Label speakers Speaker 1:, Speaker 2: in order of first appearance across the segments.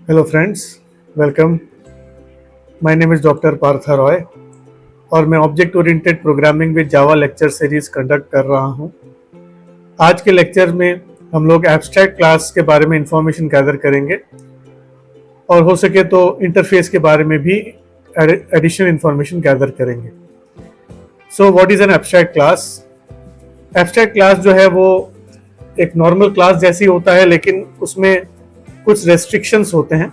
Speaker 1: Hello friends, welcome. My name is doctor Partha Roy और मैं object oriented programming with Java lecture series conduct कर रहा हूं। आज के लेक्चर में हम लोग एब्स्ट्रैक्ट क्लास के बारे में इंफॉर्मेशन गैदर करेंगे और हो सके तो इंटरफेस के बारे में भी एडिशनल इंफॉर्मेशन गैदर करेंगे। So what is an abstract class? Abstract class जो है वो एक नॉर्मल क्लास जैसी होता है, लेकिन उसमें कुछ रेस्ट्रिक्शंस होते हैं।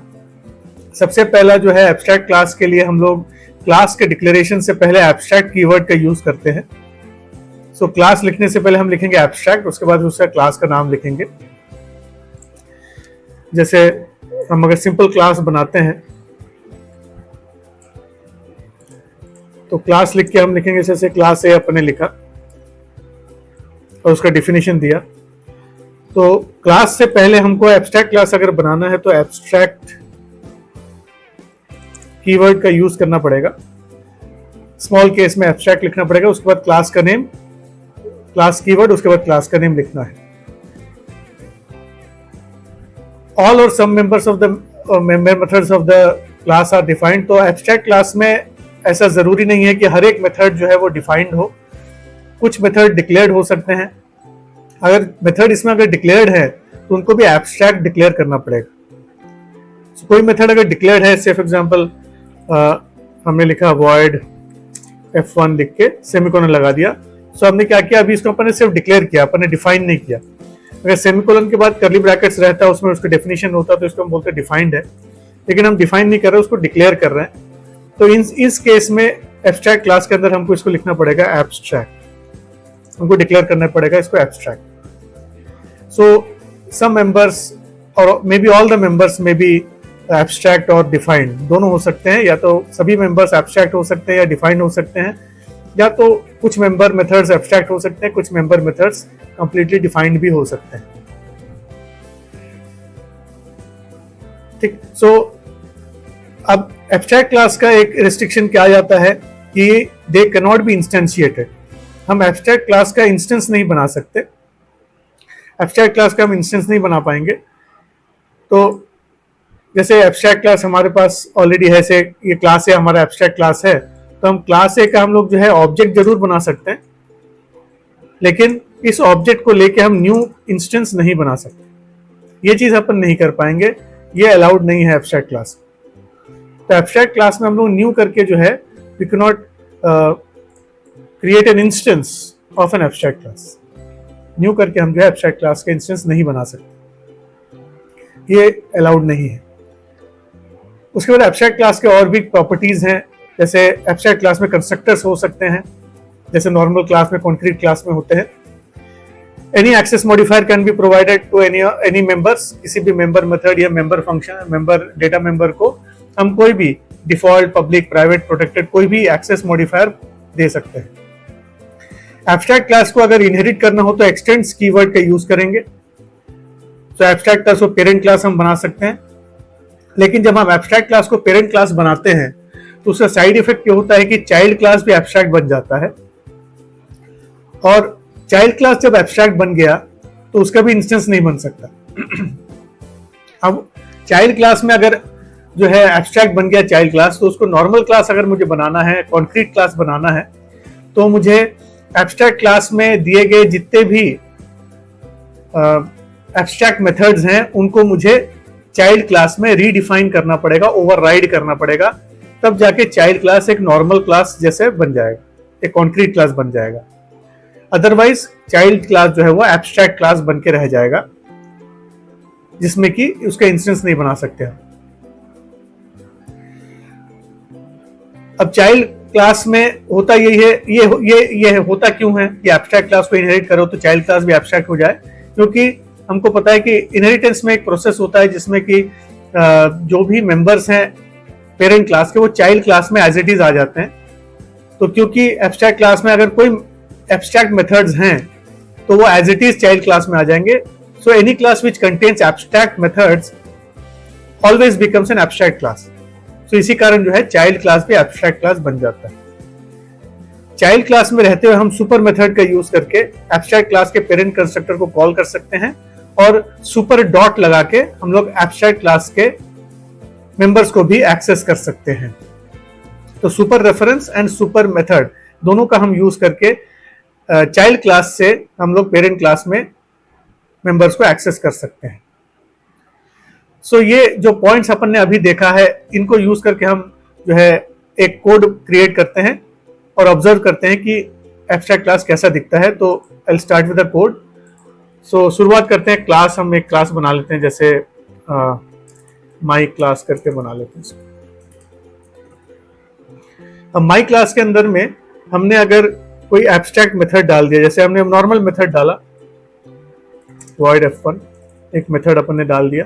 Speaker 1: सबसे पहला जो है, एब्स्ट्रैक्ट क्लास के लिए हम लोग क्लास के डिक्लेरेशन से पहले एब्स्ट्रैक्ट कीवर्ड का यूज करते हैं। सो क्लास लिखने से पहले हम लिखेंगे एब्स्ट्रैक्ट, उसके बाद उसका क्लास का नाम लिखेंगे। जैसे हम अगर सिंपल क्लास बनाते हैं तो क्लास लिख के हम लिखेंगे, जैसे क्लास ए अपने लिखा और उसका डिफिनेशन दिया। तो क्लास से पहले हमको एब्स्ट्रैक्ट क्लास अगर बनाना है तो एब्स्ट्रैक्ट कीवर्ड का यूज करना पड़ेगा। स्मॉल केस में एब्स्ट्रैक्ट लिखना पड़ेगा, उसके बाद क्लास का नेम, क्लास कीवर्ड, उसके बाद क्लास का नेम लिखना है। All or some members of the member methods of the class are defined. तो एब्स्ट्रैक्ट क्लास में ऐसा जरूरी नहीं है कि हर एक मेथड जो है वो डिफाइंड हो। कुछ मेथड डिक्लेयर्ड हो सकते हैं। अगर मेथड इसमें अगर डिक्लेयर्ड है तो उनको भी एब्स्ट्रैक्ट डिक्लेयर करना पड़ेगा। so, कोई मेथड अगर डिक्लेयर्ड है, से फॉर एग्जांपल हमने लिखा void f1 लिख के सेमीकोलन लगा दिया। सो हमने क्या किया, अभी इसको अपन ने सिर्फ डिक्लेयर किया, अपन ने डिफाइन नहीं किया। अगर सेमीकोलन के बाद कर्ली ब्रैकेट्स रहता है, उसमें उसका डेफिनेशन होता है, तो इसको हम बोलते हैं डिफाइंड है। लेकिन हम डिफाइन नहीं कर रहे, उसको डिक्लेयर कर रहे हैं। तो इस केस में एब्स्ट्रैक्ट क्लास के अंदर हमको इसको लिखना पड़ेगा एब्स्ट्रैक्ट, हमको डिक्लेयर करना पड़ेगा इसको abstract. So some members or maybe all the members may be abstract or defined, दोनों हो सकते हैं। या तो सभी members abstract हो सकते हैं या defined हो सकते हैं, या तो कुछ member methods abstract हो सकते हैं, कुछ member methods completely defined भी हो सकते हैं। ठीक। So अब abstract class का एक restriction क्या आ जाता है कि they cannot be instantiated। हम abstract class का instance नहीं बना सकते, एब्स्ट्रैक्ट क्लास का हम इंस्टेंस नहीं बना पाएंगे। तो जैसे एब्स्ट्रैक्ट क्लास हमारे पास ऑलरेडी है, से ये क्लास है हमारा एब्स्ट्रैक्ट क्लास है, तो हम क्लास ए का हम लोग जो है ऑब्जेक्ट जरूर बना सकते हैं, लेकिन इस ऑब्जेक्ट को लेके हम न्यू इंस्टेंस नहीं बना सकते। ये चीज अपन नहीं कर पाएंगे, ये अलाउड नहीं है एब्स्ट्रैक्ट क्लास। तो एब्स्ट्रैक्ट क्लास में हम लोग न्यू करके जो है we can not create an instance of an abstract class. New करके हम जो है एब्स्ट्रैक्ट क्लास का इंस्टेंस नहीं बना सकते, ये अलाउड नहीं है। उसके बाद एब्स्ट्रैक्ट क्लास के और भी प्रॉपर्टीज हैं। जैसे एब्स्ट्रैक्ट क्लास में कंस्ट्रक्टर्स हो सकते हैं, जैसे नॉर्मल क्लास में, कॉन्क्रीट क्लास में होते हैं। Any access modifier can be provided to any members. किसी भी मेंबर मेथड या member function, member data member को हम कोई भी डिफॉल्ट, पब्लिक, प्राइवेट, प्रोटेक्टेड कोई भी एक्सेस मॉडिफायर दे सकते हैं। एब्स्ट्रैक्ट क्लास को अगर इनहेरिट करना हो तो एक्सटेंड्स कीवर्ड का यूज करेंगे। तो एब्स्ट्रैक्ट क्लास को पेरेंट क्लास हम बना सकते हैं, लेकिन जब हम एब्स्ट्रैक्ट क्लास को पेरेंट क्लास बनाते हैं तो उसका साइड इफेक्ट ये होता है कि चाइल्ड क्लास भी एब्स्ट्रैक्ट बन जाता है। और चाइल्ड क्लास जब एब्स्ट्रैक्ट बन गया तो उसका भी इंस्टेंस नहीं बन सकता। अब चाइल्ड क्लास में अगर जो है एब्स्ट्रैक्ट बन गया चाइल्ड क्लास, तो उसको नॉर्मल क्लास अगर मुझे बनाना है, कॉन्क्रीट क्लास बनाना है, तो मुझे एब्स्ट्रैक्ट क्लास में दिए गए जितने भी एब्स्ट्रैक्ट मेथड्स हैं उनको मुझे चाइल्ड क्लास में रीडिफाइन करना पड़ेगा, ओवरराइड करना पड़ेगा। तब जाके चाइल्ड क्लास एक नॉर्मल क्लास जैसे बन जाएगा, एक कॉन्क्रीट क्लास बन जाएगा। अदरवाइज चाइल्ड क्लास जो है वो एब्स्ट्रैक्ट क्लास बन के रह जाएगा, जिसमें कि उसका इंस्टेंस नहीं बना सकते हम। अब चाइल्ड क्लास में होता यही है, ये होता क्यों है कि एब्स्ट्रैक्ट क्लास को इनहेरिट करो तो चाइल्ड क्लास भी एब्स्ट्रैक्ट हो जाए? क्योंकि हमको पता है कि इनहेरिटेंस में एक प्रोसेस होता है जिसमें कि जो भी मेंबर्स हैं पेरेंट क्लास के, वो चाइल्ड क्लास में एज इट इज आ जाते हैं। तो क्योंकि एब्स्ट्रैक्ट क्लास में अगर कोई एब्स्ट्रैक्ट मेथड्स हैं तो वो as it is child class में आ जाएंगे। So any class which contains abstract methods always becomes an abstract class. तो इसी कारण जो है चाइल्ड क्लास भी एब्स्ट्रैक्ट क्लास बन जाता है। चाइल्ड क्लास में रहते हुए हम सुपर मेथड का यूज करके एब्स्ट्रैक्ट क्लास के पेरेंट कंस्ट्रक्टर को कॉल कर सकते हैं और सुपर डॉट लगा के हम लोग एब्स्ट्रैक्ट क्लास के मेंबर्स को भी एक्सेस कर सकते हैं। तो super reference and super method दोनों का हम यूज करके चाइल्ड क्लास से हम लोग पेरेंट क्लास में मेंबर्स को एक्सेस कर सकते हैं। सो ये जो पॉइंट्स अपन ने अभी देखा है, इनको यूज करके हम जो है एक कोड क्रिएट करते हैं और ऑब्जर्व करते हैं कि एब्स्ट्रैक्ट क्लास कैसा दिखता है। तो I start with the code. So शुरुआत करते हैं क्लास, हम एक क्लास बना लेते हैं, जैसे माई क्लास करके बना लेते हैं इसको। अब माई क्लास के अंदर में हमने अगर कोई एब्स्ट्रैक्ट मेथड डाल दिया, जैसे हमने नॉर्मल मेथड डाला void f1, एक मेथड अपन ने डाल दिया।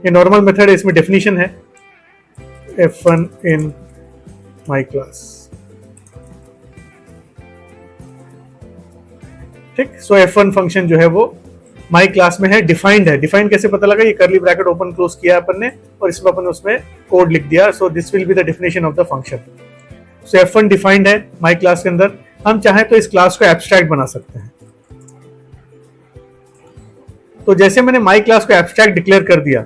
Speaker 1: ये नॉर्मल मेथड है, इसमें डेफिनेशन है f1 इन माई क्लास। ठीक, सो f1 फंक्शन जो है वो माई क्लास में है, डिफाइंड है। डिफाइंड कैसे पता लगा? ये कर्ली ब्रैकेट ओपन क्लोज किया अपन ने और इसमें अपन उसमें कोड लिख दिया। So this will be the definition of the function. So f1 defined है माई क्लास के अंदर। हम चाहें तो इस क्लास को एब्स्ट्रैक्ट बना सकते हैं। तो जैसे मैंने माई क्लास को एब्स्ट्रैक्ट डिक्लेयर कर दिया,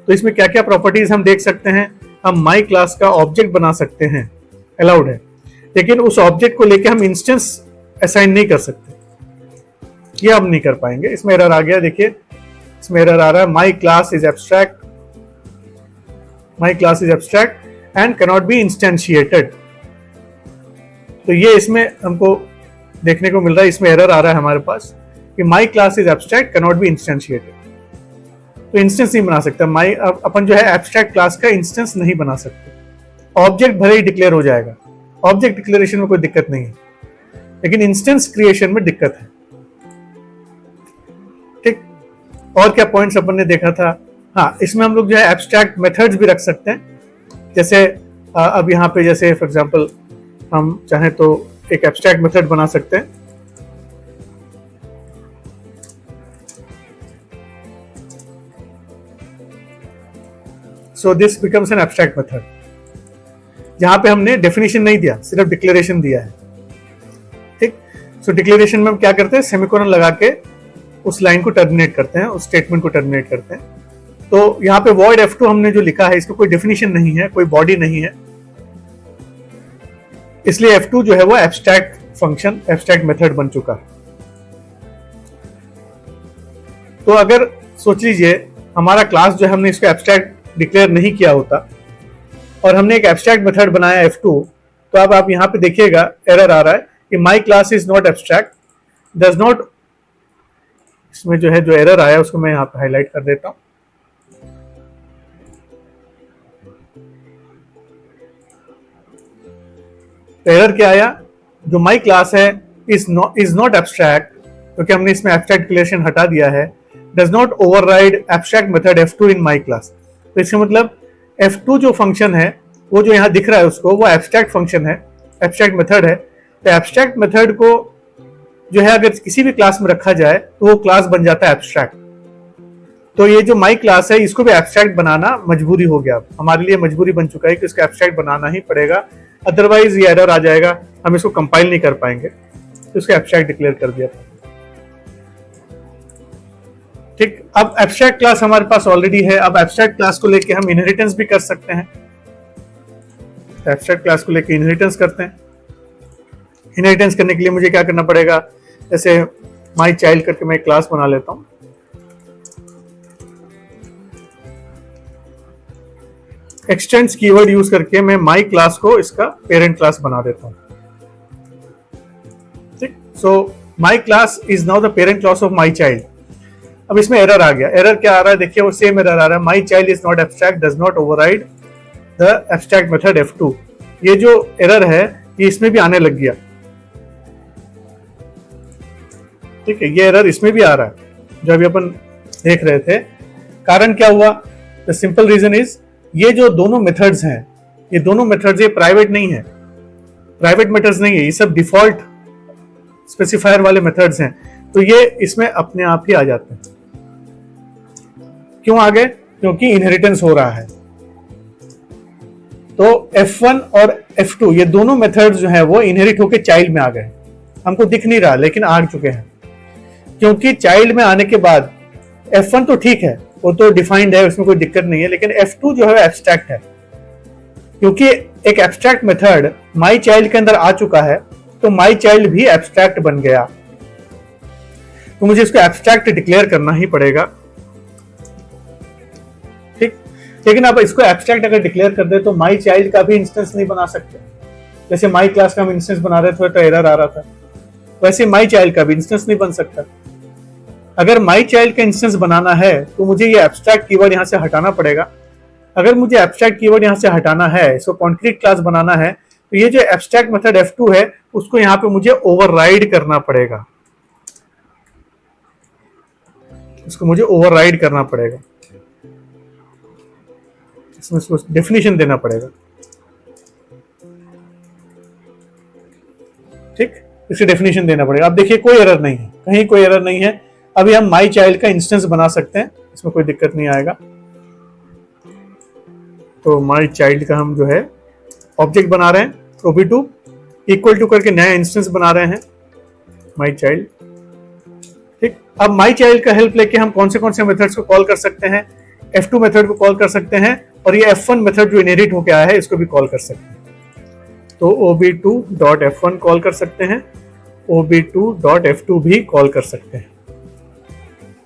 Speaker 1: तो इसमें क्या क्या प्रॉपर्टीज हम देख सकते हैं। हम माई क्लास का ऑब्जेक्ट बना सकते हैं, अलाउड है, लेकिन उस ऑब्जेक्ट को लेके हम इंस्टेंस असाइन नहीं कर सकते। ये हम नहीं कर पाएंगे। इसमें एरर आ गया, देखिए इसमें एरर आ रहा है, my class is abstract, my class is abstract and can not be instantiated. तो ये इसमें हमको देखने को मिल रहा है, इसमें एरर आ रहा है हमारे पास कि my class is abstract can not be instantiated. तो इंस्टेंस नहीं बना सकता माई, अपन जो है एब्स्ट्रैक्ट क्लास का इंस्टेंस नहीं बना सकते। ऑब्जेक्ट भले ही डिक्लेयर हो जाएगा, ऑब्जेक्ट डिक्लेरेशन में कोई दिक्कत नहीं है, लेकिन इंस्टेंस क्रिएशन में दिक्कत है। ठीक, और क्या पॉइंट्स अपन ने देखा था? हाँ, इसमें हम लोग जो है एब्स्ट्रैक्ट मेथड्स भी रख सकते हैं। जैसे अब यहाँ पे जैसे फॉर एग्जांपल हम चाहें तो एक एब्स्ट्रैक्ट मेथड बना सकते हैं। So this becomes an abstract method, जहां पे हमने डेफिनेशन नहीं दिया, सिर्फ डिक्लेरेशन दिया है। ठीक, सो डिक्लेरेशन में हम क्या करते हैं, सेमीकोलन लगा के उस लाइन को टर्मिनेट करते हैं, उस स्टेटमेंट को टर्मिनेट करते हैं। तो यहाँ पे void f2 हमने जो लिखा है, इसका कोई डेफिनेशन नहीं है, कोई बॉडी नहीं है, इसलिए f2 जो है वो एब्स्ट्रैक्ट फंक्शन, एब्स्ट्रैक्ट मेथड बन चुका है। तो अगर सोच लीजिए हमारा क्लास जो है हमने इसको एब्स्ट्रैक्ट डिक्लेयर नहीं किया होता और हमने एक एब्स्ट्रैक्ट मेथड बनाया f2, तो अब आप यहां पे देखिएगा एरर आ रहा है कि my class is not abstract, does not. इसमें जो है जो एरर आया उसको मैं यहां पे हाईलाइट कर देता हूं। एरर क्या आया? जो माई क्लास है इज नॉट एब्स्ट्रैक्ट, क्योंकि हमने इसमें एब्स्ट्रैक्ट डिक्लेरेशन हटा दिया है। Does not override abstract method f2 in my class. तो इसका मतलब f2 जो फंक्शन है वो जो यहाँ दिख रहा है उसको, वो एब्स्ट्रैक्ट फंक्शन है, एब्स्ट्रैक्ट मेथड है। तो एब्स्ट्रैक्ट मेथड को जो है अगर किसी भी क्लास में रखा जाए तो वो क्लास बन जाता है एब्स्ट्रैक्ट। तो ये जो माई क्लास है इसको भी एब्स्ट्रैक्ट बनाना मजबूरी हो गया, हमारे लिए मजबूरी बन चुका है कि इसको एब्स्ट्रैक्ट बनाना ही पड़ेगा, अदरवाइज ये एरर आ जाएगा, हम इसको कंपाइल नहीं कर पाएंगे। तो इसको एब्स्ट्रैक्ट डिक्लेयर कर दिया। ठीक, अब एब्स्ट्रैक्ट क्लास हमारे पास ऑलरेडी है। अब एब्स्ट्रैक्ट क्लास को लेके हम इनहेरिटेंस भी कर सकते हैं। एब्स्ट्रैक्ट क्लास को लेके इनहेरिटेंस करते हैं। इनहेरिटेंस करने के लिए मुझे क्या करना पड़ेगा? जैसे माई चाइल्ड करके मैं एक क्लास बना लेता हूं। एक्सटेंड्स कीवर्ड यूज करके मैं माई क्लास को इसका पेरेंट क्लास बना देता हूं। ठीक, so my class is now the parent class of my child. अब इसमें एरर आ गया। एरर क्या आ रहा है? देखिए वो सेम एरर आ रहा है, my child is not abstract, does not override the abstract method f2। ये जो एरर है ये इसमें भी आने लग गया। ठीक है, ये एरर इसमें भी आ रहा है जो अभी अपन देख रहे थे। कारण क्या हुआ? द सिंपल रीजन इज ये जो दोनों मेथड्स हैं, ये दोनों मेथड्स ये प्राइवेट नहीं है, प्राइवेट मेथड्स नहीं है, ये सब डिफॉल्ट स्पेसिफायर वाले मेथड्स हैं। तो ये इसमें अपने आप ही आ जाते हैं। क्यों आ गए? क्योंकि इनहेरिटेंस हो रहा है। तो f1 और f2 ये दोनों मेथड्स जो हैं वो इनहेरिट होके चाइल्ड में आ गए। हमको दिख नहीं रहा लेकिन आ चुके हैं, क्योंकि चाइल्ड में आने के बाद f1 तो ठीक है, वो तो डिफाइंड है, उसमें कोई दिक्कत नहीं है, लेकिन f2 जो है एब्स्ट्रैक्ट है। क्योंकि एक एब्स्ट्रैक्ट मेथड माई चाइल्ड के अंदर आ चुका है तो माई चाइल्ड भी एब्स्ट्रैक्ट बन गया, तो मुझे इसको एब्स्ट्रैक्ट डिक्लेयर करना ही पड़ेगा। ठीक, लेकिन अब इसको एब्स्ट्रैक्ट अगर डिक्लेयर कर दे तो माई चाइल्ड का भी इंस्टेंस नहीं बना सकते। जैसे माई क्लास का हम इंस्टेंस बना रहे थे तो एरर आ रहा था, वैसे माई चाइल्ड का भी इंस्टेंस नहीं बन सकता। अगर माई चाइल्ड का इंस्टेंस बनाना है तो मुझे ये एब्स्ट्रैक्ट कीवर्ड यहां से हटाना पड़ेगा। अगर मुझे एब्स्ट्रैक्ट कीवर्ड यहां से हटाना है, इसको कॉन्क्रीट क्लास बनाना है, तो ये जो एब्स्ट्रैक्ट मेथड F2 है उसको यहां पे मुझे ओवरराइड करना पड़ेगा, इसको मुझे ओवरराइड करना पड़ेगा, इसमें इसको डेफिनेशन देना पड़ेगा। ठीक, इसे डेफिनेशन देना पड़ेगा। अब देखिए कोई एरर नहीं है, कहीं कोई एरर नहीं है। अभी हम माई चाइल्ड का इंस्टेंस बना सकते हैं, इसमें कोई दिक्कत नहीं आएगा। तो माई चाइल्ड का हम जो है ऑब्जेक्ट बना रहे हैं, OB2 इक्वल टू करके नया इंस्टेंस बना रहे हैं माई चाइल्ड। ठीक, अब माई चाइल्ड का हेल्प लेके हम कौन से मेथड्स को कॉल कर सकते हैं, F2 मेथड को कॉल कर सकते हैं, और ये F1 मेथड जो इनहेरिट होके आया है इसको भी कॉल कर सकते हैं। तो OB2.F1 कॉल कर सकते हैं, OB2.F2 भी कॉल कर सकते हैं।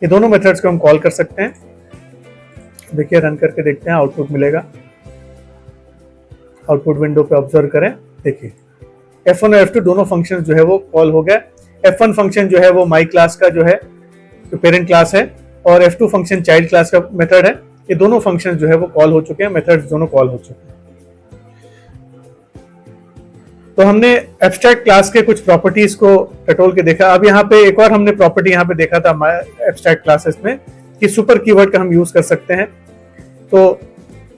Speaker 1: ये दोनों मेथड्स को हम कॉल कर सकते हैं। देखिए रन करके देखते हैं, आउटपुट मिलेगा। आउटपुट विंडो पे ऑब्जर्व करें, देखिए F1 और F2 दोनों फंक्शन जो है वो कॉल हो गया। F1 फंक्शन जो है वो माई क्लास का जो है जो पेरेंट क्लास है, और F2 फंक्शन चाइल्ड क्लास का मेथड है। ये दोनों फंक्शन जो है वो कॉल हो चुके हैं, मेथड्स दोनों कॉल हो चुके हैं। तो हमने एब्स्ट्रैक्ट क्लास के कुछ प्रॉपर्टीज को टटोल के देखा। अब यहाँ पे एक और हमने प्रॉपर्टी यहाँ पे देखा था एब्स्ट्रैक्ट क्लासेस में कि सुपर कीवर्ड का हम यूज कर सकते हैं। तो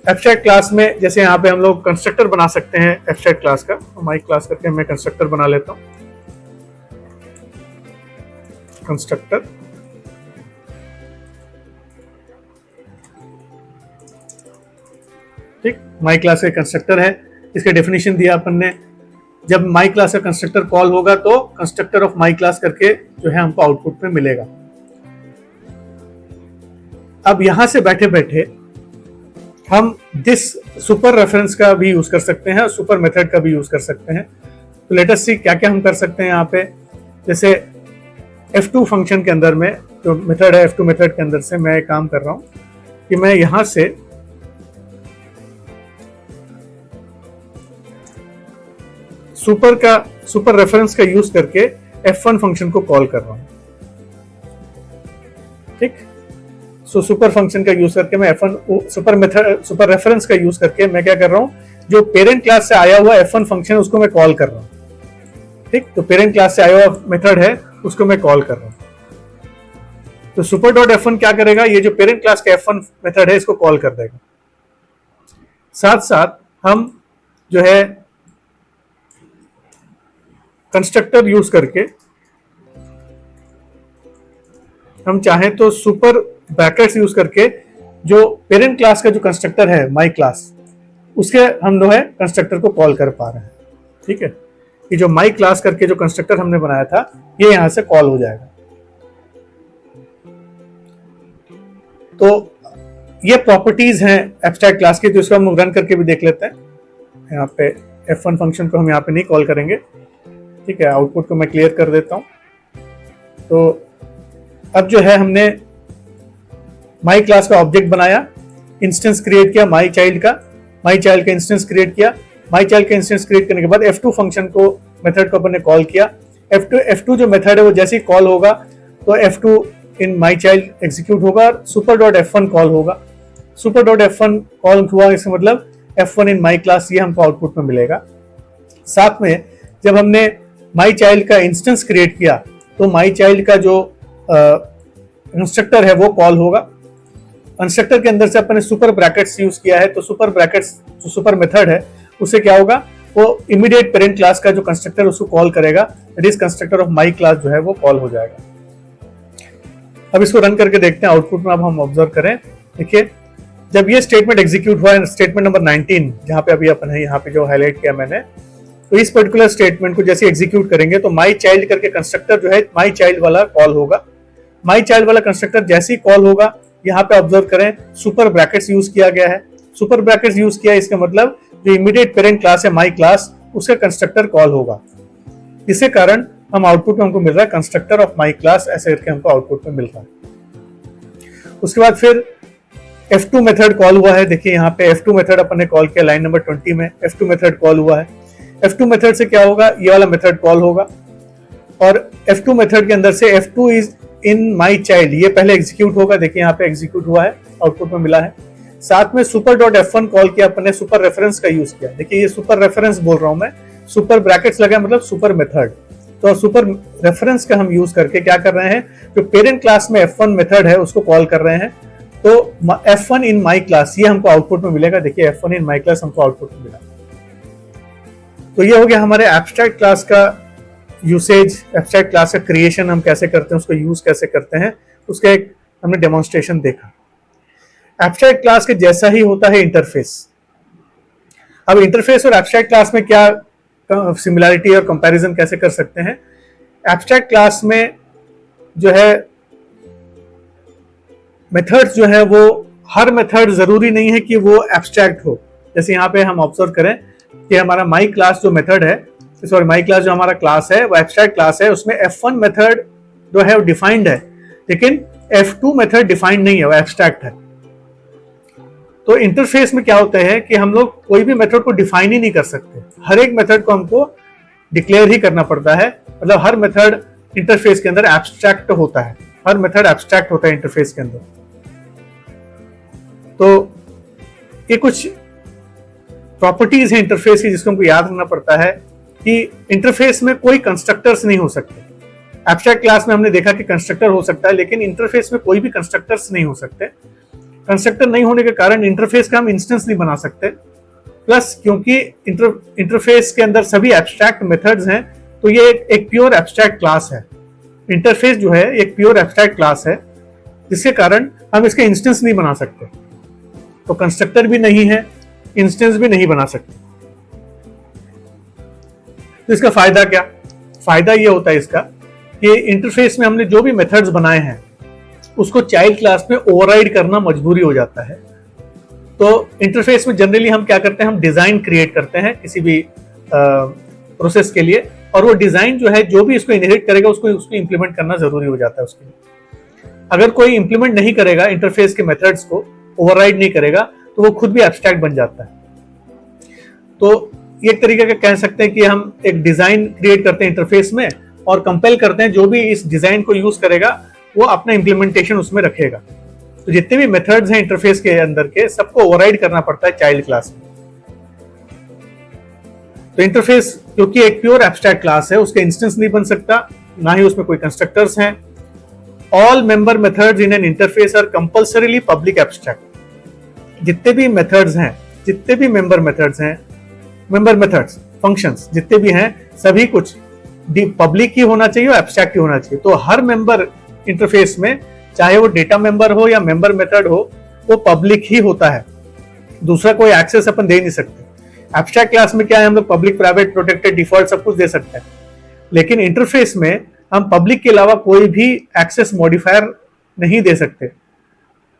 Speaker 1: एब्स्ट्रैक्ट क्लास में जैसे यहाँ पे हम लोग कंस्ट्रक्टर बना सकते हैं एब्स्ट्रैक्ट क्लास का। तो माई क्लास करके मैं कंस्ट्रक्टर बना लेता हूँ, कंस्ट्रक्टर। ठीक, माई क्लास का कंस्ट्रक्टर है, इसके डेफिनेशन दिया अपन ने। जब माई क्लास का कंस्ट्रक्टर कॉल होगा तो कंस्ट्रक्टर ऑफ माई क्लास करके जो है हमको आउटपुट में मिलेगा। अब यहां से बैठे बैठे हम दिस सुपर रेफरेंस का भी यूज कर सकते हैं और सुपर मेथड का भी यूज कर सकते हैं। तो लेट अस सी क्या क्या हम कर सकते हैं यहाँ पे। जैसे F2 फंक्शन के अंदर में जो मेथड है, F2 मेथड के अंदर से मैं एक काम कर रहा हूं कि मैं यहां से सुपर रेफरेंस का यूज करके F1 फंक्शन को कॉल कर रहा हूं। ठीक, सो सुपर फंक्शन का यूज करके मैं F1 सुपर रेफरेंस का यूज करके मैं क्या कर रहा हूं, जो पेरेंट क्लास से आया हुआ F1 फंक्शन है उसको मैं कॉल कर रहा हूं। ठीक, तो पेरेंट क्लास से आया हुआ मेथड है उसको मैं कॉल कर रहा हूं। तो सुपर डॉट F1 क्या करेगा, ये जो पेरेंट क्लास का F1 मेथड है इसको कॉल कर देगा। साथ साथ हम जो है कंस्ट्रक्टर यूज करके हम चाहें तो सुपर ब्रैकेट्स यूज करके जो पेरेंट क्लास का जो कंस्ट्रक्टर है माई क्लास, उसके हम जो है कंस्ट्रक्टर को कॉल कर पा रहे हैं। ठीक है, कि जो माई क्लास करके जो कंस्ट्रक्टर हमने बनाया था ये यहां से कॉल हो जाएगा। तो ये प्रॉपर्टीज हैं एब्स्ट्रैक्ट क्लास की, तो इसको हम रन करके भी देख लेते हैं। यहाँ पे F1 फंक्शन को हम यहाँ पे नहीं कॉल करेंगे। ठीक है, आउटपुट को मैं क्लियर कर देता हूं। तो अब जो है हमने माई क्लास का ऑब्जेक्ट बनाया, इंस्टेंस क्रिएट किया माई चाइल्ड का इंस्टेंस क्रिएट किया। माई चाइल्ड का इंस्टेंस क्रिएट करने के बाद F2 फंक्शन को मेथड को अपन ने कॉल किया। F2 जो मेथड है वो जैसे ही कॉल होगा तो F2 in my child execute होगा और सुपर डॉट F1 कॉल होगा। सुपर डॉट F1 कॉल हुआ, इसका मतलब F1 इन माई क्लास, ये हमको आउटपुट में मिलेगा। साथ में जब हमने माई चाइल्ड का इंस्टेंस क्रिएट किया तो माई चाइल्ड का जो कंस्ट्रक्टर है वो कॉल होगा। कंस्ट्रक्टर के अंदर से अपन ने सुपर ब्रैकेट्स यूज किया है, तो सुपर ब्रैकेट्स जो सुपर मेथड है उससे क्या होगा, वो इमीडिएट पेरेंट क्लास का जो कंस्ट्रक्टर उसको कॉल करेगा, that is constructor of my class जो है वो कॉल हो जाएगा। अब इसको रन करके देखते हैं आउटपुट में। अब हम ऑब्जर्व करें, देखिए जब ये स्टेटमेंट एग्जीक्यूट हुआ है, स्टेटमेंट नंबर 19 जहां पे अभी अपन है यहाँ पे जो हाईलाइट किया मैंने, तो इस पर्टिकुलर स्टेटमेंट को जैसे एग्जीक्यूट करेंगे तो माई चाइल्ड करके कंस्ट्रक्टर जो है माई चाइल्ड वाला कॉल होगा। माई चाइल्ड वाला कंस्ट्रक्टर जैसे ही कॉल होगा, यहाँ पे ऑब्जर्व करें सुपर ब्रैकेट्स यूज किया गया है। सुपर ब्रैकेट्स यूज किया, इसका मतलब जो इमीडिएट पेरेंट क्लास है माई क्लास, उसका कंस्ट्रक्टर कॉल होगा। इसी कारण हम आउटपुट में हमको मिल रहा है कंस्ट्रक्टर ऑफ माई क्लास, ऐसे करके हमको आउटपुट में मिल रहा है। उसके बाद फिर F2 मेथड कॉल हुआ है। देखिए यहाँ पे F2 मेथड अपन ने कॉल किया लाइन नंबर 20 में, F2 मेथड कॉल हुआ है। F2 मेथड से क्या होगा, ये वाला मेथड कॉल होगा और F2 मेथड के अंदर से F2 is in my child, ये पहले एग्जीक्यूट होगा। देखिए यहाँ पे एग्जीक्यूट हुआ है, आउटपुट में मिला है। साथ में सुपर डॉट F1 कॉल किया अपन ने, सुपर रेफरेंस का यूज किया। देखिए ये सुपर रेफरेंस बोल रहा हूं मैं, सुपर ब्रैकेट्स लगा मतलब सुपर मेथड। तो सुपर रेफरेंस का हम यूज करके क्या कर रहे हैं, जो पेरेंट क्लास में F1 मेथड है उसको कॉल कर रहे हैं। तो F1 इन माई क्लास ये हमको आउटपुट में मिलेगा। देखिए F1 इन माई क्लास हमको आउटपुट में मिला। तो ये हो गया हमारे एब्स्ट्रैक्ट क्लास का यूसेज, एब्स्ट्रैक्ट क्लास का क्रिएशन हम कैसे करते हैं, उसको यूज कैसे करते हैं, उसका एक हमने डेमोन्स्ट्रेशन देखा। एब्स्ट्रैक्ट क्लास के जैसा ही होता है इंटरफेस। अब इंटरफेस और एब्स्ट्रैक्ट क्लास में क्या सिमिलरिटी और कंपैरिजन कैसे कर सकते हैं। एब्स्ट्रैक्ट क्लास में जो है मेथड्स जो है वो हर मेथड जरूरी नहीं है कि वो एब्स्ट्रैक्ट हो। जैसे यहाँ पे हम ऑब्जर्व करें कि हमारा माई क्लास जो मेथड है, सॉरी माई क्लास जो हमारा क्लास है वो एब्स्ट्रैक्ट क्लास है, उसमें F1 मेथड जो है वो डिफाइंड है, लेकिन F2 मेथड डिफाइंड नहीं है, वो एब्स्ट्रैक्ट है। तो इंटरफेस में क्या होता है कि हम लोग कोई भी मेथड को डिफाइन ही नहीं कर सकते, हर एक मेथड को हमको डिक्लेयर ही करना पड़ता है। मतलब हर मेथड इंटरफेस के अंदर एब्स्ट्रैक्ट होता है, हर मेथड एब्स्ट्रैक्ट होता है इंटरफेस के अंदर। तो ये कुछ प्रॉपर्टीज है इंटरफेस की जिसको हमको याद रखना पड़ता है कि इंटरफेस में कोई कंस्ट्रक्टर्स नहीं हो सकते। एब्स्ट्रैक्ट क्लास में हमने देखा कि कंस्ट्रक्टर हो सकता है, लेकिन इंटरफेस में कोई भी कंस्ट्रक्टर्स नहीं हो सकते। कंस्ट्रक्टर नहीं होने के कारण इंटरफेस का हम इंस्टेंस नहीं बना सकते। प्लस क्योंकि इंटरफेस के अंदर सभी एब्स्ट्रैक्ट मेथड्स हैं, तो ये एक प्योर एब्स्ट्रैक्ट क्लास है। इंटरफेस जो है एक प्योर एब्स्ट्रैक्ट क्लास है, जिसके कारण हम इसके इंस्टेंस नहीं बना सकते। तो कंस्ट्रक्टर भी नहीं है, इंस्टेंस भी नहीं बना सकते। तो इसका फायदा क्या, फायदा ये होता है इसका कि इंटरफेस में हमने जो भी मेथड्स बनाए हैं उसको चाइल्ड क्लास में ओवरराइड करना मजबूरी हो जाता है। तो इंटरफेस में जनरली हम क्या करते हैं, हम डिजाइन क्रिएट करते हैं किसी भी प्रोसेस के लिए, और वो डिजाइन जो है जो भी इसको इनहेरिट करेगा उसको इंप्लीमेंट करना जरूरी हो जाता है उसके लिए। अगर कोई इंप्लीमेंट नहीं करेगा इंटरफेस के मेथड्स को, ओवरराइड नहीं करेगा, तो वो खुद भी एब्स्ट्रैक्ट बन जाता है। तो एक तरीके का कह सकते हैं कि हम एक डिजाइन क्रिएट करते हैं इंटरफेस में और कंपेल करते हैं जो भी इस डिजाइन को यूज करेगा वो अपना इंप्लीमेंटेशन उसमें रखेगा। तो जितने भी मेथड्स हैं इंटरफेस के अंदर के, सबको ओवरराइड करना पड़ता है चाइल्ड क्लास में। तो इंटरफेस क्योंकि एक प्योर एब्स्ट्रैक्ट क्लास है, उसका इंस्टेंस नहीं बन सकता, ना ही उसमें कोई कंस्ट्रक्टर्स हैं। All member methods in an interface are compulsorily public abstract. जितने भी मेथड्स हैं, जितने भी मेंबर मेथड्स हैं, मेंबर मेथड्स फंक्शंस जितने भी हैं, सभी कुछ पब्लिक ही होना चाहिए और एब्स्ट्रैक्ट ही होना चाहिए। तो हर मेंबर इंटरफेस में, चाहे वो डेटा मेंबर हो या मेंबर मेथड हो, वो पब्लिक ही होता है, दूसरा कोई एक्सेस अपन दे नहीं सकते। एब्स्ट्रैक्ट क्लास में क्या है, हम लोग पब्लिक, प्राइवेट, प्रोटेक्टेड, डिफॉल्ट सब कुछ दे सकते हैं, लेकिन इंटरफेस में हम पब्लिक के अलावा कोई भी एक्सेस मॉडिफायर नहीं दे सकते,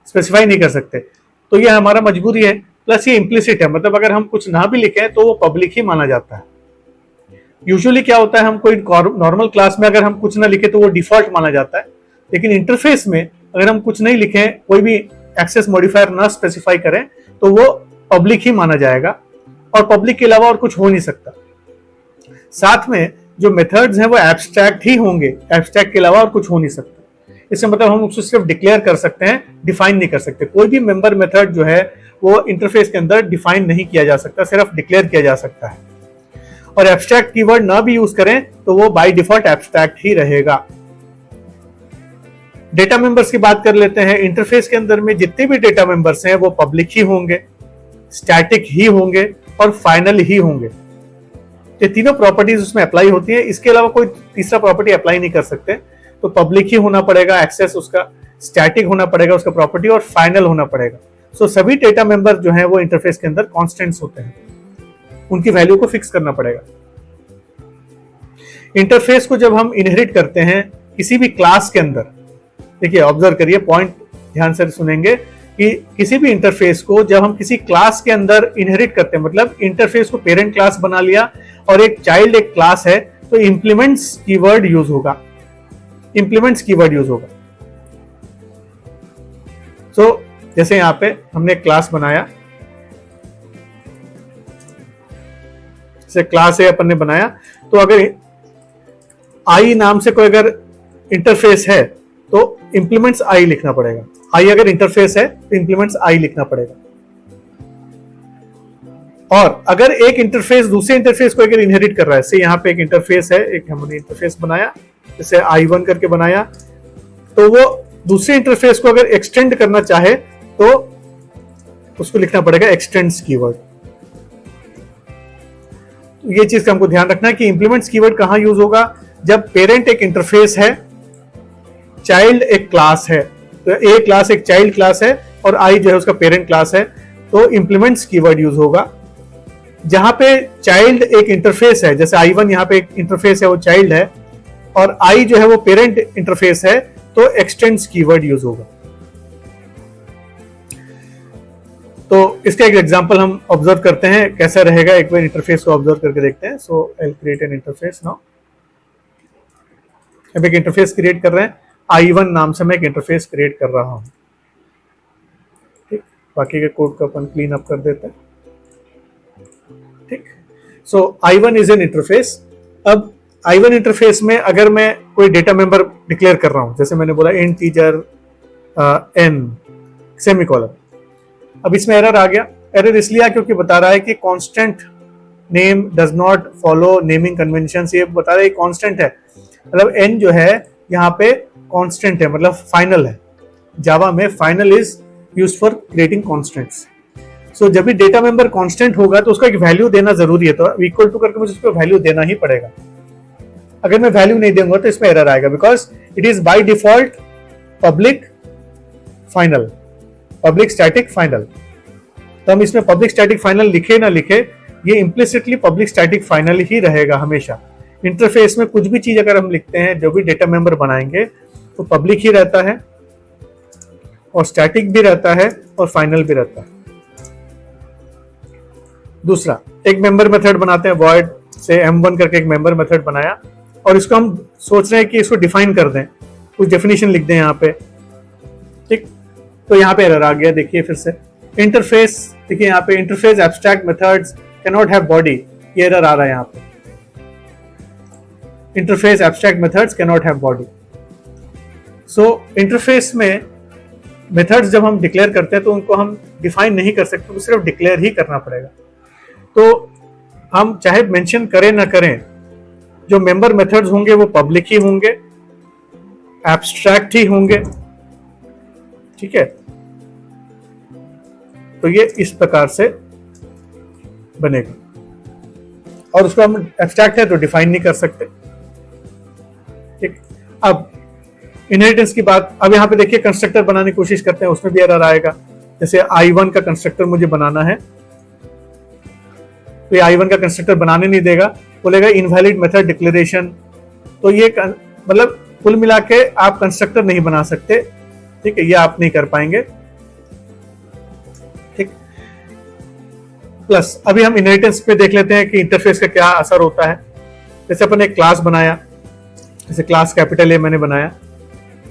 Speaker 1: स्पेसिफाई नहीं कर सकते। तो ये हमारा मजबूरी है। प्लस ये इम्प्लिसिट है, मतलब अगर हम कुछ ना भी लिखें तो वो पब्लिक ही माना जाता है। यूजुअली क्या होता है, हम कोई नॉर्मल क्लास में अगर हम कुछ ना लिखे तो वो डिफॉल्ट माना जाता है, लेकिन इंटरफेस में अगर हम कुछ नहीं लिखें, कोई भी एक्सेस मॉडिफायर ना स्पेसिफाई करें, तो वो पब्लिक ही माना जाएगा और पब्लिक के अलावा और कुछ हो नहीं सकता। साथ में जो मेथड्स हैं वो एब्स्ट्रैक्ट ही होंगे, एब्स्ट्रैक्ट के अलावा और कुछ हो नहीं सकता। इससे मतलब हम उसको सिर्फ डिक्लेयर कर सकते हैं, डिफाइन नहीं कर सकते। कोई भी मेंबर मेथड जो है वो इंटरफेस के अंदर डिफाइन नहीं किया जा सकता, सिर्फ डिक्लेयर किया जा सकता है। और एब्स्ट्रैक्ट कीवर्ड ना भी यूज करें तो वो बाय डिफॉल्ट एब्स्ट्रैक्ट ही रहेगा। डेटा मेंबर्स की बात कर लेते हैं। इंटरफेस के अंदर में जितने भी डेटा मेंबर्स हैं वो पब्लिक ही होंगे, स्टैटिक ही होंगे और फाइनल ही होंगे। ये तीनों प्रॉपर्टीज उसमें अप्लाई होती है, इसके अलावा कोई तीसरा प्रॉपर्टी अप्लाई नहीं कर सकते। तो पब्लिक ही होना पड़ेगा एक्सेस उसका, स्टैटिक होना पड़ेगा उसका प्रॉपर्टी, और फाइनल होना पड़ेगा। सो सभी डेटा मेंबर जो है वो इंटरफेस के अंदर कॉन्स्टेंट्स होते हैं, उनकी वैल्यू को फिक्स करना पड़ेगा। इंटरफेस को जब हम इनहेरिट करते हैं किसी भी क्लास के अंदर, देखिए ऑब्जर्व करिए, पॉइंट ध्यान से सुनेंगे कि किसी भी इंटरफेस को जब हम किसी क्लास के अंदर इनहेरिट करते हैं, मतलब इंटरफेस को पेरेंट क्लास बना लिया और एक चाइल्ड एक क्लास है, तो इंप्लीमेंट्स कीवर्ड यूज होगा, इंप्लीमेंट्स कीवर्ड यूज होगा। तो जैसे यहां पे हमने क्लास बनाया, जैसे क्लास है अपन ने बनाया, तो अगर आई नाम से कोई अगर इंटरफेस है तो इंप्लीमेंट्स आई लिखना पड़ेगा। आई अगर इंटरफेस है तो इंप्लीमेंट्स आई लिखना पड़ेगा। और अगर एक इंटरफेस दूसरे इंटरफेस को अगर इनहेरिट कर रहा है, से यहां पे एक इंटरफेस है, एक हमने इंटरफेस बनाया जैसे I1 करके बनाया, तो वो दूसरे इंटरफेस को अगर एक्सटेंड करना चाहे तो उसको लिखना पड़ेगा एक्सटेंड्स कीवर्ड। तो ये चीज का हमको ध्यान रखना है कि इंप्लीमेंट्स कीवर्ड कहां यूज होगा, जब पेरेंट एक इंटरफेस है, चाइल्ड एक क्लास है, तो ए क्लास एक चाइल्ड क्लास है और आई जो है उसका पेरेंट क्लास है, तो इंप्लीमेंट्स कीवर्ड यूज होगा। जहां पे चाइल्ड एक इंटरफेस है, जैसे I1 यहाँ पे एक इंटरफेस है वो चाइल्ड है और आई जो है वो पेरेंट इंटरफेस है, तो एक्सटेंड्स कीवर्ड यूज होगा। तो इसका एक एग्जांपल हम ऑब्जर्व करते हैं कैसा रहेगा, एक बार इंटरफेस को ऑब्जर्व करके देखते हैं। So I create an interface now. अब एक इंटरफेस क्रिएट कर रहे हैं, I1 नाम से मैं एक इंटरफेस क्रिएट कर रहा हूं। ठीक, बाकी के कोड को अपन क्लीन अप कर देते हैं। ठीक, सो I1 इज एन इंटरफेस। अब I1 इंटरफेस में अगर मैं कोई डेटा मेंबर डिक्लेयर कर रहा हूं, जैसे मैंने बोला इंटीजर n सेमीकोलन, अब इसमें एरर आ गया। एरर इसलिए आया क्योंकि बता रहा है कि constant name does not follow naming conventions. ये बता रहा है कांस्टेंट है, मतलब n जो है यहाँ पे कांस्टेंट है, मतलब फाइनल है। जावा में final is used for creating constants. So जब भी डेटा मेंबर कांस्टेंट होगा तो उसका एक वैल्यू देना जरूरी है, तो इक्वल टू करके मुझे उसको वैल्यू देना ही पड़ेगा। अगर मैं वैल्यू नहीं दूंगा तो इसमें एरर आएगा, because it is by default public final, public static final. तो हम इसमें पब्लिक स्टैटिक फाइनल लिखे ना लिखे, ये इम्प्लिसिटली पब्लिक स्टैटिक फाइनल ही रहेगा हमेशा। इंटरफेस में कुछ भी चीज अगर हम लिखते हैं, जो भी डेटा मेंबर बनाएंगे, तो पब्लिक ही रहता है और स्टैटिक भी रहता है और फाइनल भी रहता है। दूसरा, एक मेंबर मेथड बनाते हैं, वॉइड से m1 करके एक मेंबर मेथड बनाया और इसको हम सोच रहे हैं कि इसको डिफाइन कर दें, कुछ डेफिनेशन लिख दें यहाँ पे। ठीक, तो यहाँ पे एरर आ गया, देखिए फिर से इंटरफेस, देखिए यहाँ पे interface abstract methods can not have body, ये एरर आ रहा है यहाँ पे। Interface abstract methods can not have body. So interface में मेथड्स जब हम डिक्लेयर करते हैं तो उनको हम डिफाइन नहीं कर सकते, तो सिर्फ डिक्लेयर ही करना पड़ेगा। तो हम चाहे मेंशन करें ना करें, जो मेंबर मेथड्स होंगे वो पब्लिक ही होंगे, एब्स्ट्रैक्ट ही होंगे। ठीक है, तो ये इस प्रकार से बनेगा, और उसको हम एब्स्ट्रैक्ट है तो डिफाइन नहीं कर सकते। ठीक, अब इनहेरिटेंस की बात, अब यहाँ पे देखिए कंस्ट्रक्टर बनाने की कोशिश करते हैं, उसमें भी एरर आएगा। जैसे I1 का कंस्ट्रक्टर मुझे बनाना है, तो ये I1 का कंस्ट्रक्टर बनाने नहीं देगा, बोलेगा इनवैलिड मेथड डिक्लेरेशन। तो ये मतलब कुल मिला के आप कंस्ट्रक्टर नहीं बना सकते। ठीक है, ये आप नहीं कर पाएंगे। ठीक, प्लस अभी हम इनहेरिटेंस पे देख लेते हैं कि इंटरफेस का क्या असर होता है। जैसे अपन एक क्लास बनाया, जैसे क्लास कैपिटल ए मैंने बनाया,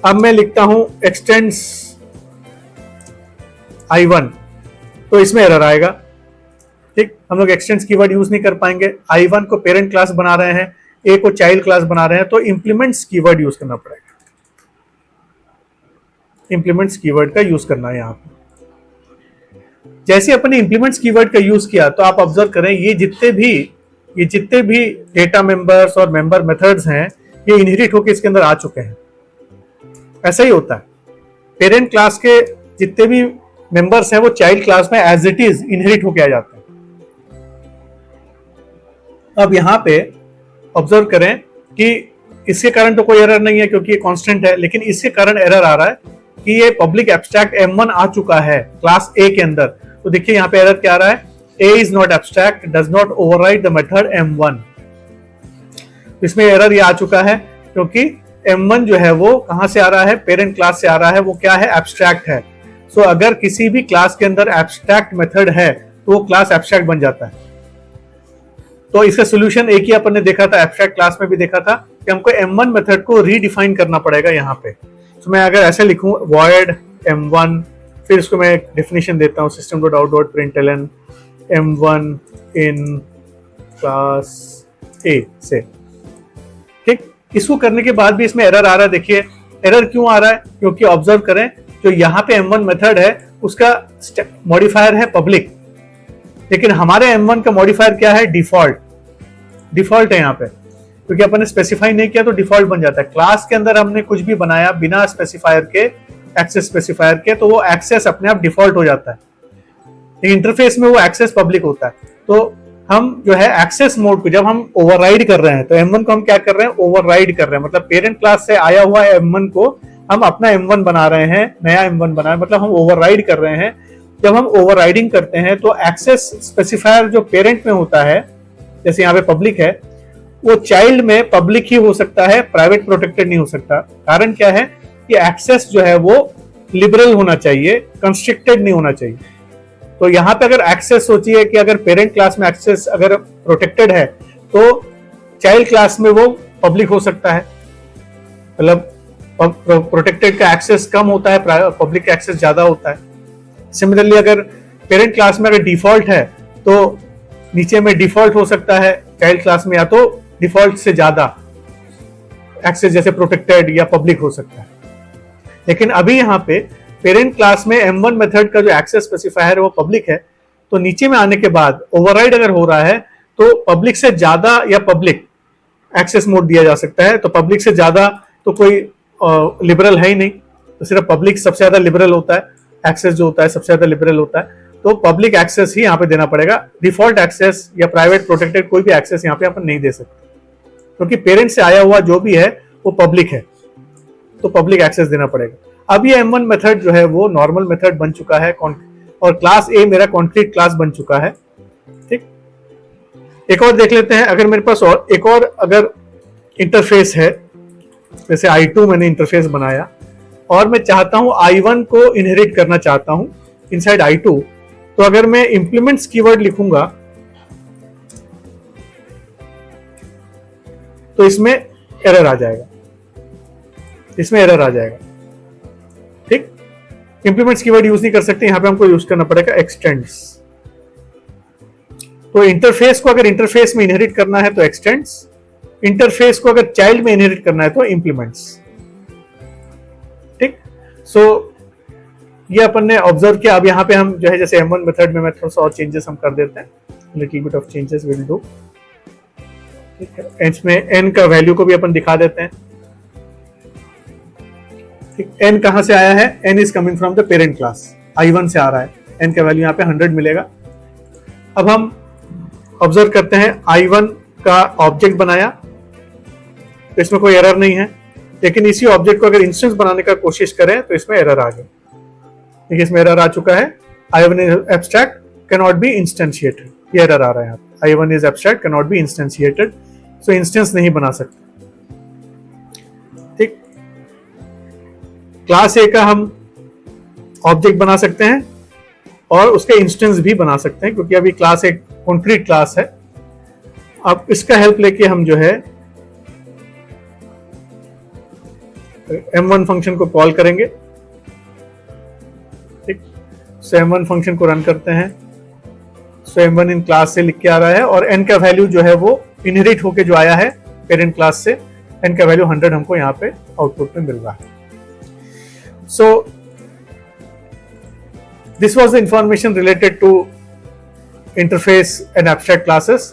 Speaker 1: अब मैं लिखता हूं एक्सटेंड्स I1, तो इसमें एरर आएगा। ठीक, हम लोग एक्सटेंड्स कीवर्ड यूज नहीं कर पाएंगे। I1 को पेरेंट क्लास बना रहे हैं, ए को चाइल्ड क्लास बना रहे हैं, तो इंप्लीमेंट्स कीवर्ड यूज करना पड़ेगा। इंप्लीमेंट्स कीवर्ड का यूज करना है यहाँ पे। जैसे अपने इंप्लीमेंट्स कीवर्ड का यूज किया, तो आप ऑब्जर्व करें ये जितने भी डेटा मेंबर्स और मेंबर मेथड्स हैं, ये इनहेरिट होकर इसके अंदर आ चुके हैं। ऐसा ही होता है, पेरेंट क्लास के जितने भी मेंबर्स हैं वो चाइल्ड क्लास में एज इट इज इनहेरिट होके आ जाते हैं। अब यहाँ पे ऑब्जर्व करें कि इसके कारण तो कोई एरर नहीं है क्योंकि ये कांस्टेंट है, लेकिन इसके कारण एरर आ रहा है कि ये पब्लिक एब्स्ट्रैक्ट M1 आ चुका है क्लास A के अंदर। तो देखिए यहाँ पे एरर क्या आ रहा है, A is not abstract, does not override the method M1। इसमें एरर ये आ चुका है क्योंकि M1 जो है वो कहां से आ रहा है, पेरेंट क्लास से आ रहा है, वो क्या है, एब्स्ट्रैक्ट है। सो अगर किसी भी क्लास के अंदर एब्स्ट्रैक्ट मेथड है तो वो क्लास एब्स्ट्रैक्ट बन जाता है। तो इसका सोल्यूशन एक ही अपन ने देखा था, एब्स्ट्रैक्ट क्लास में भी देखा था कि हमको M1 मेथड को रीडिफाइन करना पड़ेगा यहाँ पे। तो मैं अगर ऐसे लिखूं void M1, फिर इसको मैं डेफिनेशन देता हूँ system.out.println M1 in class A से, ठीक। इसको करने के बाद भी इसमें एरर आ रहा है। देखिए एरर क्यों आ रहा है, क्योंकि ऑब्जर्व करें जो यहाँ पे M1 मेथड है उसका मॉडिफायर है पब्लिक, लेकिन हमारे M1 का मॉडिफायर क्या है, डिफॉल्ट है यहाँ पे, क्योंकि अपन ने स्पेसिफाई नहीं किया तो डिफॉल्ट बन जाता है। क्लास के अंदर हमने कुछ भी बनाया बिना स्पेसिफायर के, एक्सेस स्पेसिफायर के, तो वो एक्सेस अपने आप डिफॉल्ट हो जाता है। इंटरफेस में वो एक्सेस पब्लिक होता है। तो हम जो है एक्सेस मोड को जब हम ओवरराइड कर रहे हैं तो M1 को हम क्या कर रहे हैं, ओवरराइड कर रहे हैं। मतलब पेरेंट क्लास से आया हुआ M1 को हम अपना M1 बना रहे हैं, नया M1 बना रहे हैं, मतलब हम ओवरराइड कर रहे हैं। जब हम ओवरराइडिंग करते हैं तो एक्सेस स्पेसिफायर जो पेरेंट में होता है, जैसे यहाँ पे पब्लिक है, वो चाइल्ड में पब्लिक ही हो सकता है, प्राइवेट प्रोटेक्टेड नहीं हो सकता। कारण क्या है कि एक्सेस जो है वो लिबरल होना चाहिए, कंस्ट्रिक्टेड नहीं होना चाहिए। तो यहाँ पे अगर एक्सेस सोचिए कि अगर पेरेंट क्लास में एक्सेस अगर प्रोटेक्टेड है तो चाइल्ड क्लास में वो पब्लिक हो सकता है, मतलब प्रोटेक्टेड का एक्सेस कम होता है, पब्लिक का एक्सेस ज्यादा होता है। सिमिलरली अगर पेरेंट क्लास में अगर डिफॉल्ट है तो नीचे में डिफॉल्ट हो सकता है, चाइल्ड क्लास में या तो डिफॉल्ट से ज्यादा एक्सेस जैसे प्रोटेक्टेड या पब्लिक हो सकता है। लेकिन अभी यहाँ पे पेरेंट क्लास में M1 मेथड का जो एक्सेस स्पेसिफायर है वो पब्लिक है, तो नीचे में आने के बाद ओवरराइड अगर हो रहा है तो पब्लिक से ज्यादा या पब्लिक एक्सेस मोड दिया जा सकता है। तो पब्लिक से ज्यादा तो कोई लिबरल है ही नहीं, तो सिर्फ पब्लिक सबसे ज्यादा लिबरल होता है, एक्सेस जो होता है सबसे ज्यादा लिबरल होता है, तो पब्लिक एक्सेस ही यहाँ पे देना पड़ेगा। डिफॉल्ट एक्सेस या प्राइवेट प्रोटेक्टेड कोई भी एक्सेस यहाँ पे अपन नहीं दे सकते, क्योंकि पेरेंट से आया हुआ जो भी है वो पब्लिक है, तो पब्लिक एक्सेस देना पड़ेगा। अब ये M1 मेथड जो है वो नॉर्मल मेथड बन चुका है और क्लास A मेरा कॉन्क्रीट क्लास बन चुका है, ठीक। एक और देख लेते हैं, अगर मेरे पास और एक और अगर इंटरफेस है, जैसे I2 मैंने इंटरफेस बनाया और मैं चाहता हूं I1 को इनहेरिट करना चाहता हूं इनसाइड I2, तो अगर मैं इंप्लीमेंट्स कीवर्ड लिखूंगा तो इसमें एरर आ जाएगा, ठीक। इंप्लीमेंट्स कीवर्ड यूज नहीं कर सकते, यहां पे हमको यूज करना पड़ेगा एक्सटेंड्स। तो इंटरफेस को अगर इंटरफेस में इनहेरिट करना है तो एक्सटेंड्स, इंटरफेस को अगर चाइल्ड में इनहेरिट करना है तो इंप्लीमेंट्स, ठीक। सो ये अपन ने ऑब्जर्व किया। अब यहाँ पे हम जो है जैसे M1 मेथड में मैं थोड़ा सा और चेंजेस हम कर देते हैं, little bit of changes will do, ठीक है। इसमें n का वैल्यू को भी अपन दिखा देते हैं, ठीक। n कहां से आया है, n is coming from the parent class, I1 से आ रहा है, n का वैल्यू यहाँ पे 100 मिलेगा। अब हम ऑब्जर्व करते हैं I1 का ऑब्जेक्ट बनाया तो इसमें कोई एरर नहीं है, लेकिन इसी ऑब्जेक्ट को अगर इंस्टेंस बनाने का कोशिश करें तो इसमें एरर आ गया। देखिए इसमें एरर आ चुका है, I1 is abstract cannot be instantiated, ये एरर आ रहा है यहाँ पे, I1 is abstract cannot be instantiated, so instance नहीं बना सकते, ठीक। क्लास A का हम ऑब्जेक्ट बना सकते हैं और उसके इंस्टेंस भी बना सकते हैं, क्योंकि अभी क्लास एक कॉन्क्रीट क्लास है। अब इसका हेल्प लेके हम जो है M1 फंक्शन को कॉल करेंगे, ठीक। सो M1 फंक्शन को रन करते हैं। सो M1 इन क्लास से लिख के आ रहा है और n का वैल्यू जो है वो इनहेरिट होके जो आया है पेरेंट क्लास से, n का वैल्यू 100 हमको यहाँ पे आउटपुट में मिल रहा है। So this was the information related to interface and abstract classes.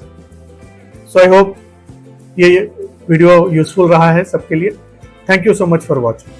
Speaker 1: So I hope ये वीडियो यूजफुल रहा है सबके लिए। Thank you so much for watching.